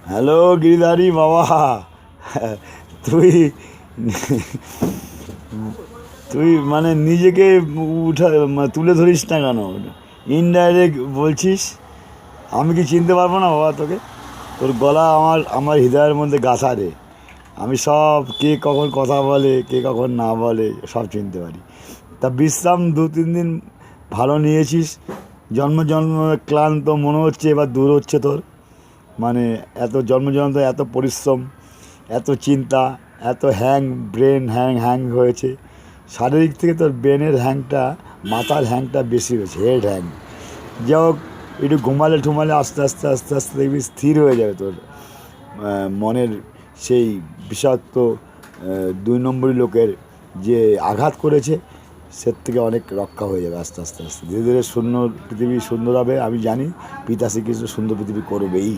Hello Giridhari বাবা, তুই তুই মানে নিজেকে তুলে ধরিস না কেন? ইনডাইরেক্ট বলছিস। আমি কি চিনতে পারবো না বাবা তোকে? তোর গলা আমার আমার হৃদয়ের মধ্যে গাঁথা রে। আমি সব কে কখন কথা বলে, কে কখন না বলে, সব চিনতে পারি। তা বিশ্রাম 2-3 দিন ভালো নিয়েছিস? জন্ম জন্ম ক্লান্ত মনে হচ্ছে এবার দূর হচ্ছে তোর। মানে এত জন্মজন্ম এত পরিশ্রম, এত চিন্তা, এত ব্রেন হ্যাং হয়েছে। শারীরিক থেকে তোর ব্রেনের হ্যাংটা, মাথার হ্যাংটা বেশি হয়েছে, হেড হ্যাং। যাই হোক, একটু ঘুমালে ঠুমালে আস্তে আস্তে আস্তে আস্তে দেখবি স্থির হয়ে যাবে তোর মনের সেই বিষাক্ত 2 নম্বরই লোকের যে আঘাত করেছে, সে থেকে অনেক রক্ষা হয়ে যাবে আস্তে আস্তে আস্তে। ধীরে ধীরে শূন্য পৃথিবী সুন্দর হবে। আমি জানি পিতা শ্রীকৃষ্ণ সুন্দর পৃথিবী করবেই।